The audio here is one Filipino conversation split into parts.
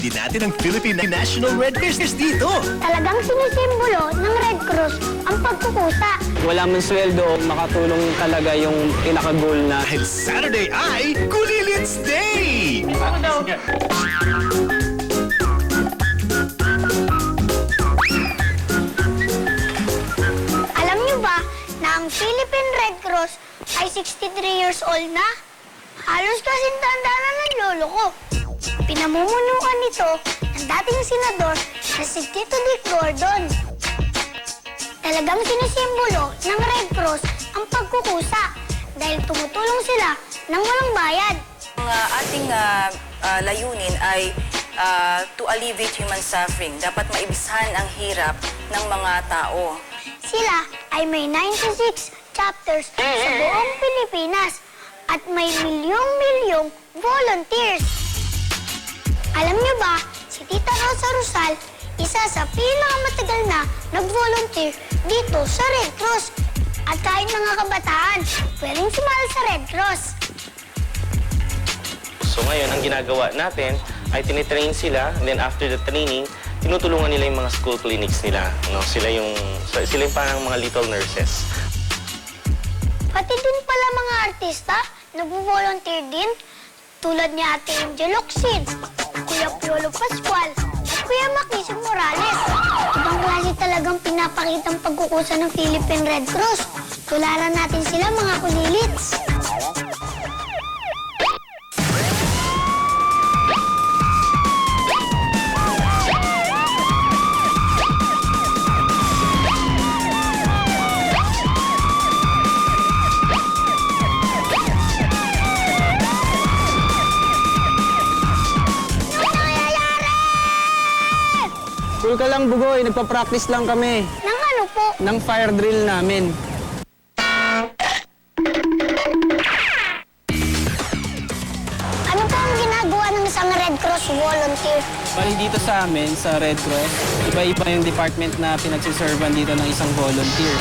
Din natin ang Philippine National Red Cross dito. Talagang sinisimbolo ng Red Cross ang pagkukusa. Wala man sweldo, makatulong talaga yung pinaka-goal na. Dahil Saturday ay Kulilits Day! Alam niyo ba na ang Philippine Red Cross ay 63 years old na? Halos kasing tanda na ng lolo ko. Pinamumunuan nito ng dating senador na si Tito Dick Gordon. Talagang sinisimbolo ng Red Cross ang pagkukusa dahil tumutulong sila ng walang bayad. Ang ating layunin ay to alleviate human suffering. Dapat maibsan ang hirap ng mga tao. Sila ay may 96 chapters sa buong Pilipinas at may milyong-milyong volunteers. Alam niyo ba, si Tita Rosa Rosal, isa sa pinakamatagal na nag-volunteer dito sa Red Cross. At kahit mga kabataan, pwedeng sumali sa Red Cross. So ngayon, ang ginagawa natin ay tinitrain sila, and then after the training, tinutulungan nila yung mga school clinics nila. No? Sila yung parang mga little nurses. Pati din pala mga artista, nag-volunteer din. Tulad ni Ate Angel Locsin, Kuya Piolo Pascual, at Kuya Maquisio Morales. Ibang klase talagang pinapakitang pagkukusa ng Philippine Red Cross. Tularan natin sila mga kulilits. Cool ka lang, Bugoy. Nagpa-practice lang kami Nang ano po? ng fire drill namin. Ano po ang ginagawa ng isang Red Cross volunteer? Bali dito sa amin, sa Red Cross, iba-iba yung department na pinagsiservan dito ng isang volunteer.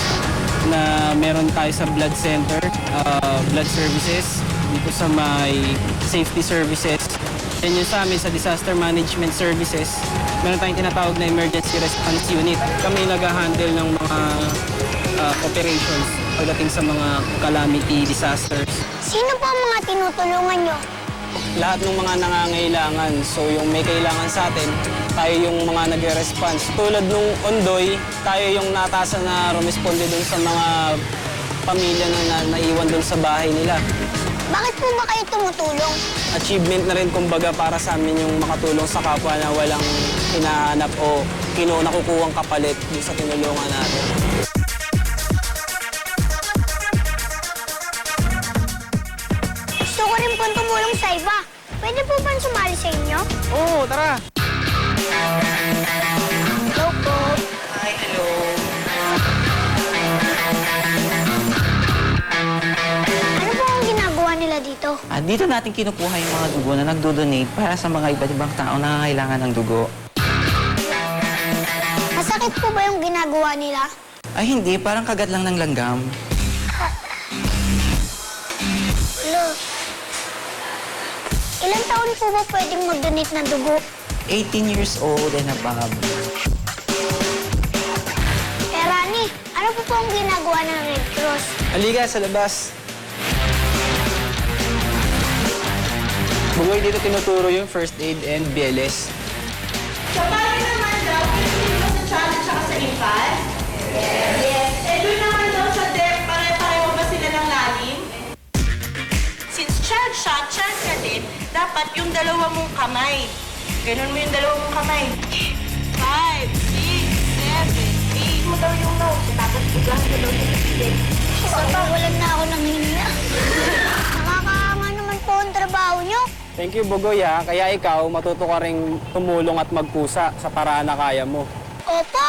Na meron tayo sa blood center, blood services, dito sa may safety services. Yan yung sa amin sa disaster management services. Meron tayong tinatawag na emergency response unit. Kami nag-handle ng mga operations pagdating sa mga calamity disasters. Sino po ang mga tinutulungan nyo? Lahat ng mga nangangailangan. So yung may kailangan sa atin, tayo yung mga nagre-response. Tulad nung Ondoy, tayo yung natasa na rumisponde dun sa mga pamilya na naiwan dun sa bahay nila. Bakit po ba kayo tumutulong? Achievement na rin kumbaga para sa amin yung makatulong sa kapwa na walang hinahanap o nakukuhang kapalit dun sa tinulungan natin. Gusto ko rin po tumulong sa iba. Pwede po ba sumali sa inyo? Oo, tara! Hello po. Hi, hello. Ano po ang ginagawa nila dito? Dito natin kinukuha yung mga dugo na nagdo-donate para sa mga iba't ibang tao na nangangailangan ng dugo. Masakit po ba yung ginagawa nila? Ay hindi, parang kagat lang ng langgam. Hello. Ilang taon po ba pwedeng mag-donate ng dugo? 18 years old and above. Rani, ano po ang ginagawa ng Red Cross? Halika sa labas. Bugoy, dito tinuturo yung first aid and BLS. Sa bagay naman daw, pinili mo sa challenge at sa infant? Yes. Eh, doon naman daw sa depth, pare-pareho ba sila ng lalim? Since child siya, child ka din, dapat yung dalawa mong kamay. Ganun mo yung dalawa mong kamay. 5, 6, 7, 8 mo daw yung nose. Tapos biglang mo daw yung bibig. Walang na ako ng hininga. Nakakaanga naman po ang trabaho nyo. Thank you, Bugoy, ha. Kaya ikaw, matuto ka rin tumulong at magkusa sa paraan na kaya mo. Opo.